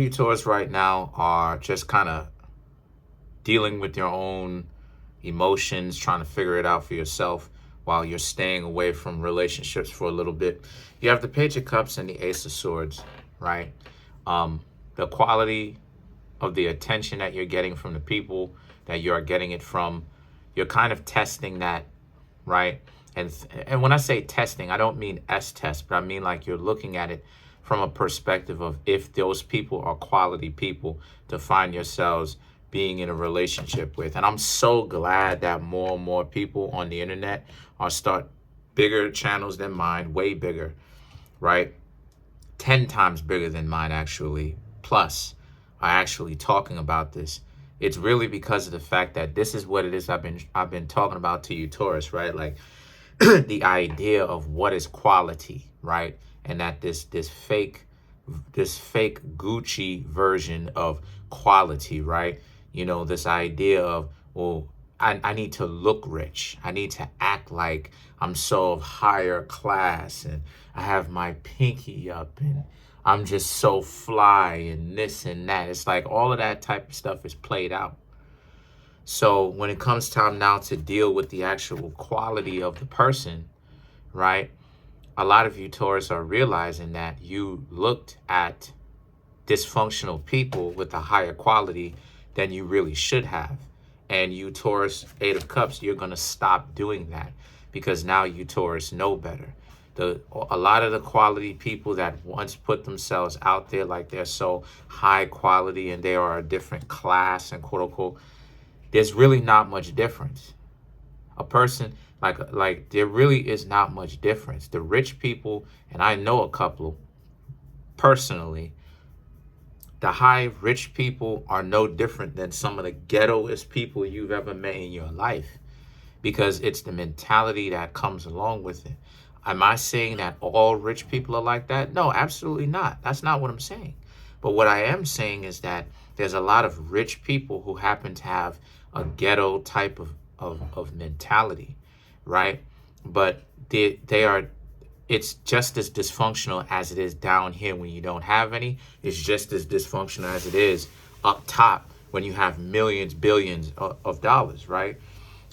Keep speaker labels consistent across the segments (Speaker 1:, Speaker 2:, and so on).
Speaker 1: You Taurus right now are just kind of dealing with your own emotions, trying to figure it out for yourself while you're staying away from relationships for a little bit. You have the Page of Cups and the Ace of Swords, right? The quality of the attention that you're getting from the people that you are getting it from, you're kind of testing that, right? And when I say testing, I don't mean test, but I mean like you're looking at it from a perspective of if those people are quality people to find yourselves being in a relationship with. And I'm so glad that more and more people on the internet are start bigger channels than mine, way bigger, right? 10 times bigger than mine actually, plus are actually talking about this. It's really because of the fact that this is what it is I've been talking about to you, Taurus, right? Like the idea of what is quality, right? And that this fake Gucci version of quality, right? You know, this idea of, well, I need to look rich. I need to act like I'm so higher class and I have my pinky up and I'm just so fly and this and that. It's like all of that type of stuff is played out. So when it comes time now to deal with the actual quality of the person, right? A lot of you Taurus are realizing that you looked at dysfunctional people with a higher quality than you really should have. And you Taurus, Eight of Cups, you're going to stop doing that because now you Taurus know better. A lot of the quality people that once put themselves out there like they're so high quality and they are a different class and quote unquote, there's really not much difference. A person like there really is not much difference. The rich people, and I know a couple personally, the high rich people are no different than some of the ghettoest people you've ever met in your life because it's the mentality that comes along with it. Am I saying that all rich people are like that? No, absolutely not. That's not what I'm saying. But what I am saying is that there's a lot of rich people who happen to have a ghetto type of mentality, right? But they are, it's just as dysfunctional as it is down here when you don't have any. It's just as dysfunctional as it is up top when you have millions, billions of dollars, right?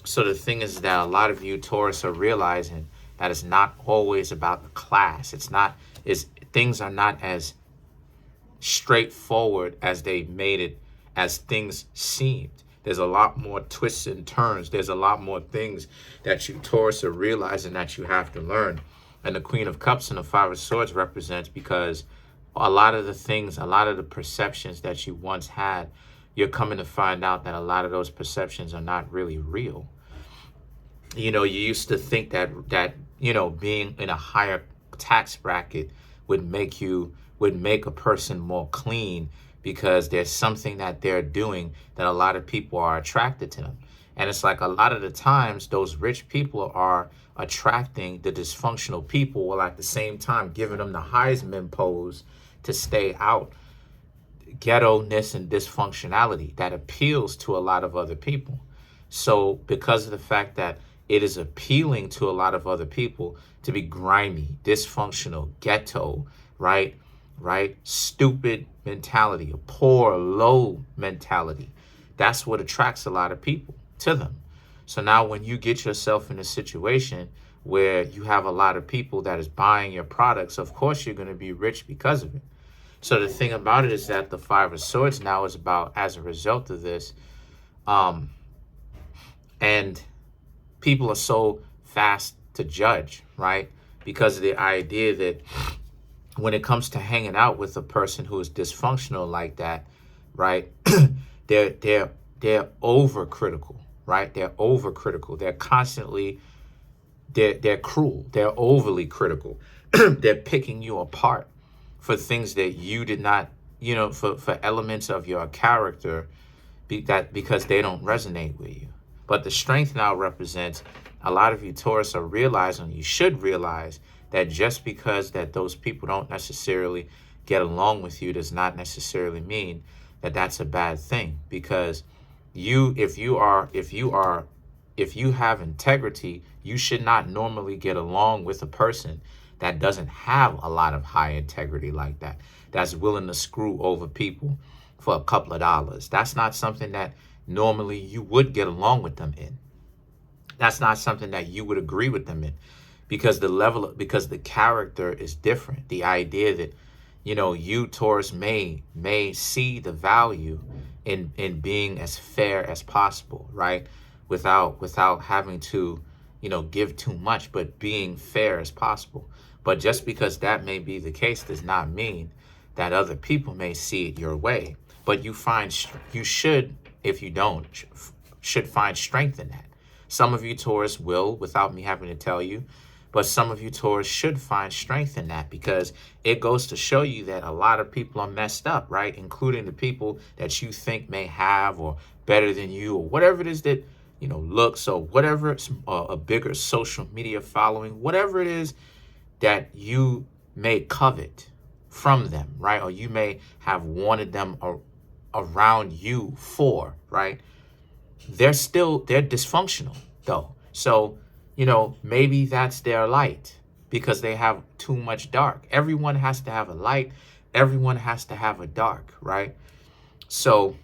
Speaker 1: So the thing is that a lot of you Taurus are realizing that it's not always about the class. Things are not as straightforward as they made it, as things seemed. There's a lot more twists and turns. There's a lot more things that you Taurus are realizing that you have to learn. And the Queen of Cups and the Five of Swords represents because a lot of the things, a lot of the perceptions that you once had, you're coming to find out that a lot of those perceptions are not really real. You know, you used to think that you know, being in a higher tax bracket would make a person more clean because there's something that they're doing that a lot of people are attracted to them. And it's like a lot of the times those rich people are attracting the dysfunctional people while at the same time giving them the Heisman pose to stay out. Ghetto-ness and dysfunctionality that appeals to a lot of other people. So because of the fact that it is appealing to a lot of other people to be grimy, dysfunctional, ghetto, right? Stupid mentality, a poor, low mentality. That's what attracts a lot of people to them. So now when you get yourself in a situation where you have a lot of people that is buying your products, of course you're going to be rich because of it. So the thing about it is that the Five of Swords now is about, as a result of this, and people are so fast to judge, right? Because of the idea that when it comes to hanging out with a person who is dysfunctional like that, right? they're overcritical, right? They're overcritical. They're constantly, they're cruel. They're overly critical. They're picking you apart for things that you did not, you know, for elements of your character because they don't resonate with you. But the strength now represents a lot of you Taurus are realizing, you should realize that just because that those people don't necessarily get along with you does not necessarily mean that that's a bad thing. Because if you have integrity, you should not normally get along with a person that doesn't have a lot of high integrity like that. that's willing to screw over people for a couple of dollars. That's not something that normally you would get along with them in. That's not something that you would agree with them in, because because the character is different. The idea that, you, Taurus, may see the value in being as fair as possible, right? Without having to, give too much, but being fair as possible. But just because that may be the case does not mean that other people may see it your way. But you should, if you don't, should find strength in that. Some of you Taurus will, without me having to tell you, but some of you Taurus should find strength in that, because it goes to show you that a lot of people are messed up, right? Including the people that you think may have or better than you, or whatever it is that, looks, or whatever, a bigger social media following, whatever it is that you may covet from them, right? Or you may have wanted them around you for, right? They're dysfunctional though. So, maybe that's their light, because they have too much dark. Everyone has to have a light. Everyone has to have a dark, right? So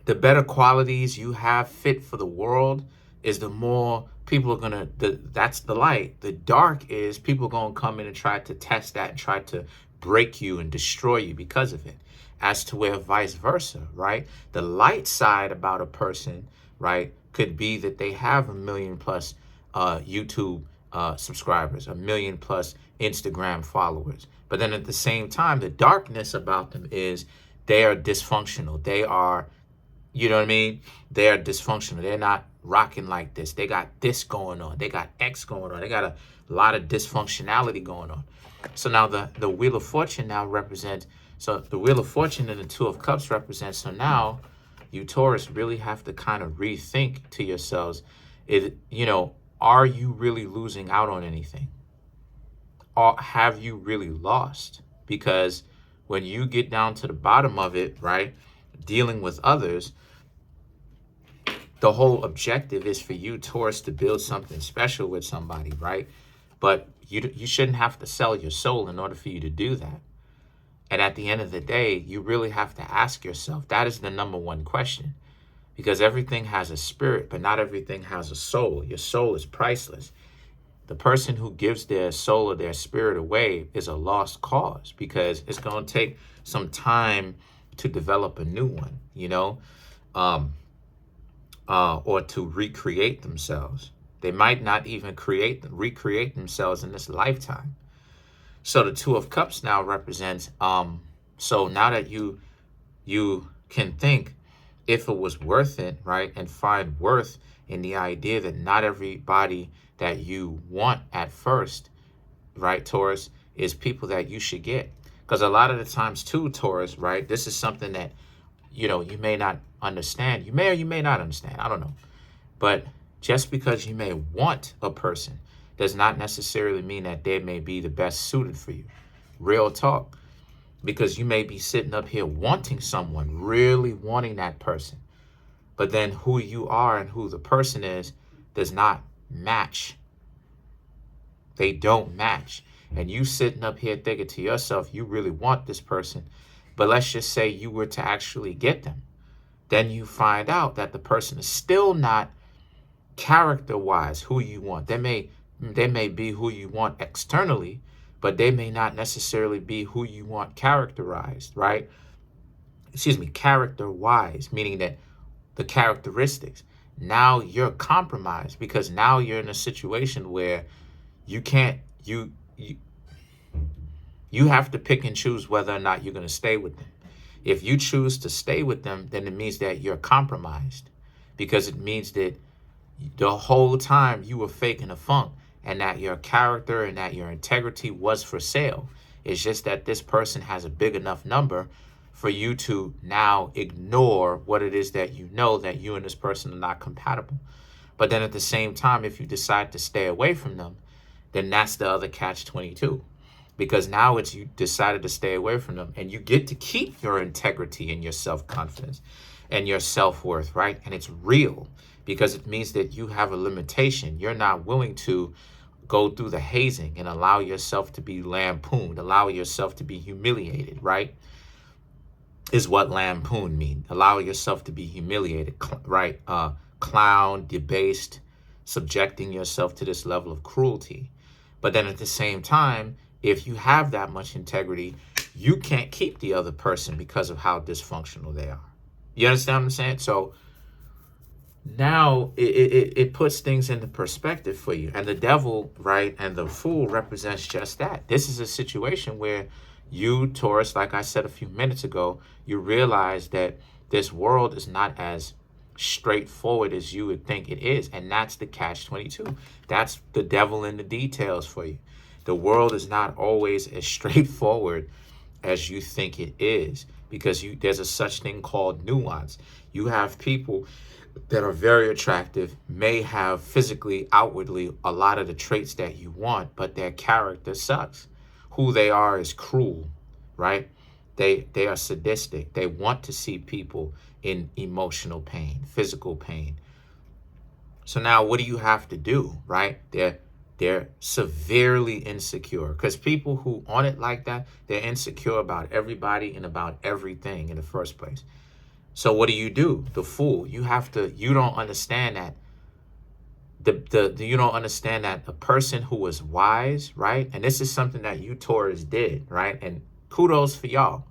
Speaker 1: the better qualities you have fit for the world is the more people are that's the light. The dark is people going to come in and try to test that and try to break you and destroy you because of it. As to where vice versa, right? The light side about a person, right, could be that they have 1 million plus YouTube subscribers, 1 million plus Instagram followers. But then at the same time, the darkness about them is they are dysfunctional. They are, you know what I mean? They are dysfunctional. They're not rocking like this. They got this going on. They got X going on. They got a lot of dysfunctionality going on. So now the Wheel of Fortune now represents, so the Wheel of Fortune and the Two of Cups represents, so now you Taurus really have to kind of rethink to yourselves, are you really losing out on anything? Or have you really lost? Because when you get down to the bottom of it, right, dealing with others, the whole objective is for you, Taurus, to build something special with somebody, right? But you shouldn't have to sell your soul in order for you to do that. And at the end of the day, you really have to ask yourself, that is the number one question. Because everything has a spirit, but not everything has a soul. Your soul is priceless. The person who gives their soul or their spirit away is a lost cause, because it's going to take some time to develop a new one, or to recreate themselves. They might not even recreate themselves in this lifetime. So the Two of Cups now represents, so now that you can think if it was worth it, right, and find worth in the idea that not everybody that you want at first, right, Taurus, is people that you should get. Because a lot of the times too, Taurus, right, this is something that, you may not understand. You may or you may not understand. I don't know. But just because you may want a person does not necessarily mean that they may be the best suited for you. Real talk. Because you may be sitting up here wanting someone, really wanting that person. But then who you are and who the person is does not match. They don't match. And you sitting up here thinking to yourself, you really want this person. But let's just say you were to actually get them. Then you find out that the person is still not character-wise who you want. They may be who you want externally, but they may not necessarily be who you want characterized, right? Character-wise, meaning that the characteristics. Now you're compromised, because now you're in a situation where you can't, you have to pick and choose whether or not you're going to stay with them. If you choose to stay with them, then it means that you're compromised, because it means that the whole time you were faking a funk, and that your character and that your integrity was for sale. It's just that this person has a big enough number for you to now ignore what it is that that you and this person are not compatible. But then at the same time, if you decide to stay away from them, then that's the other catch-22. Because now it's you decided to stay away from them, and you get to keep your integrity and your self-confidence and your self-worth, right? And it's real, because it means that you have a limitation. You're not willing to go through the hazing and allow yourself to be lampooned, allow yourself to be humiliated, right? Is what lampoon mean. Allow yourself to be humiliated, right? Clown, debased, subjecting yourself to this level of cruelty. But then at the same time, if you have that much integrity, you can't keep the other person because of how dysfunctional they are. You understand what I'm saying? So now it puts things into perspective for you. And the devil, right, and the fool represents just that. This is a situation where you, Taurus, like I said a few minutes ago, you realize that this world is not as straightforward as you would think it is. And that's the catch-22. That's the devil in the details for you. The world is not always as straightforward as you think it is, because there's a such thing called nuance. You have people that are very attractive, may have physically, outwardly, a lot of the traits that you want, but their character sucks. Who they are is cruel, right? They are sadistic. They want to see people in emotional pain, physical pain. So now what do you have to do, right? They're severely insecure, because people who aren't it like that, they're insecure about everybody and about everything in the first place. So what do? The fool. You don't understand that you don't understand that a person who was wise, right? And this is something that you Taurus did, right? And kudos for y'all.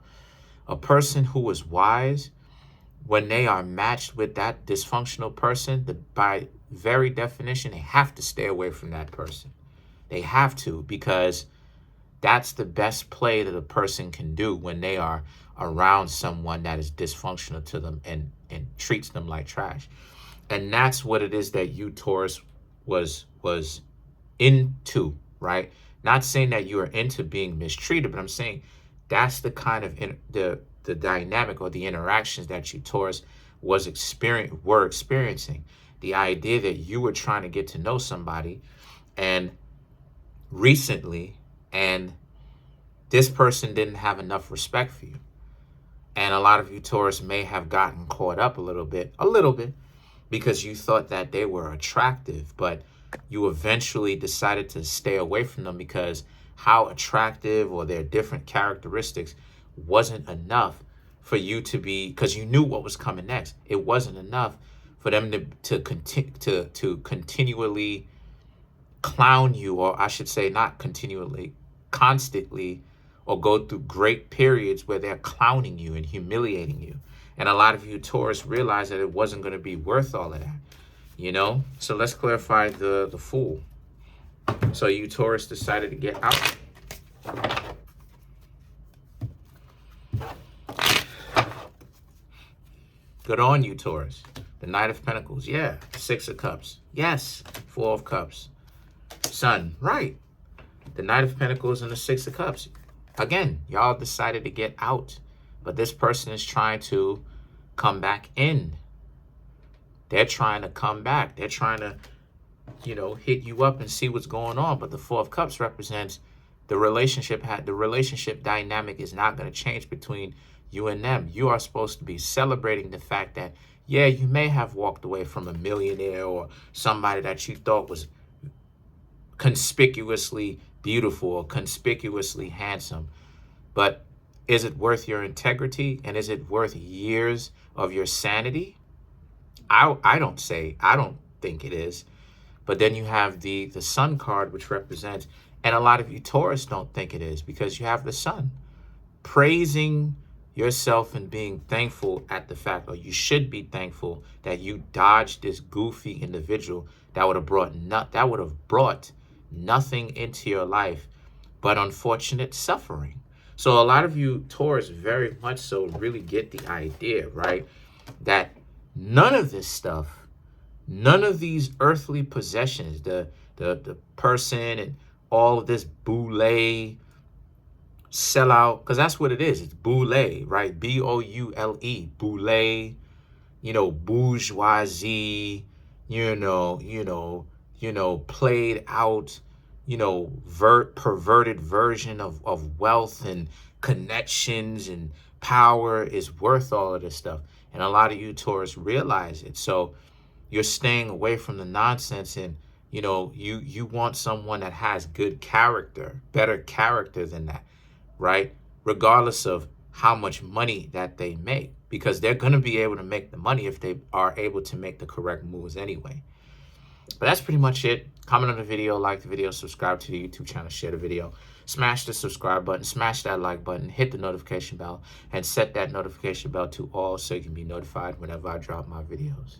Speaker 1: A person who was wise, when they are matched with that dysfunctional person, by very definition, they have to stay away from that person. They have to, because that's the best play that a person can do when they are around someone that is dysfunctional to them and treats them like trash. And that's what it is that you, Taurus, was into, right? Not saying that you are into being mistreated, but I'm saying that's the kind of the dynamic or the interactions that you, Taurus, were experiencing. The idea that you were trying to get to know somebody and recently, and this person didn't have enough respect for you. And a lot of you, Taurus, may have gotten caught up a little bit, because you thought that they were attractive, but you eventually decided to stay away from them because how attractive or their different characteristics wasn't enough for you to be, because you knew what was coming next. It wasn't enough for them to continually clown you, or I should say not continually, constantly, or go through great periods where they're clowning you and humiliating you. And a lot of you, Taurus, realized that it wasn't going to be worth all of that, you know? So let's clarify the fool. So you, Taurus, decided to get out. Good on you, Taurus. The Knight of Pentacles, yeah. Six of Cups, yes. Four of Cups. Sun, right. The Knight of Pentacles and the Six of Cups. Again, y'all decided to get out, but this person is trying to come back in. They're trying to come back. They're trying to, hit you up and see what's going on. But the Four of Cups represents the relationship dynamic is not going to change between you and them. You are supposed to be celebrating the fact that, yeah, you may have walked away from a millionaire or somebody that you thought was conspicuously beautiful or conspicuously handsome, but is it worth your integrity, and is it worth years of your sanity? I don't think it is. But then you have the Sun card, which represents, and a lot of you Taurus don't think it is, because you have the Sun praising yourself and being thankful at the fact, or you should be thankful that you dodged this goofy individual that would have brought nothing into your life but unfortunate suffering. So a lot of you Taurus very much so really get the idea, right, that none of this stuff, none of these earthly possessions, the person and all of this boule, sellout, because that's what it is. It's boule, right? B-O-U-L-E, boule, bourgeoisie, played out, perverted version of wealth and connections and power is worth all of this stuff. And a lot of you Taurus realize it. So you're staying away from the nonsense and You know, you want someone that has good character, better character than that, right? Regardless of how much money that they make, because they're going to be able to make the money if they are able to make the correct moves anyway. But that's pretty much it. Comment on the video, like the video, subscribe to the YouTube channel, share the video, smash the subscribe button, smash that like button, hit the notification bell, and set that notification bell to all so you can be notified whenever I drop my videos.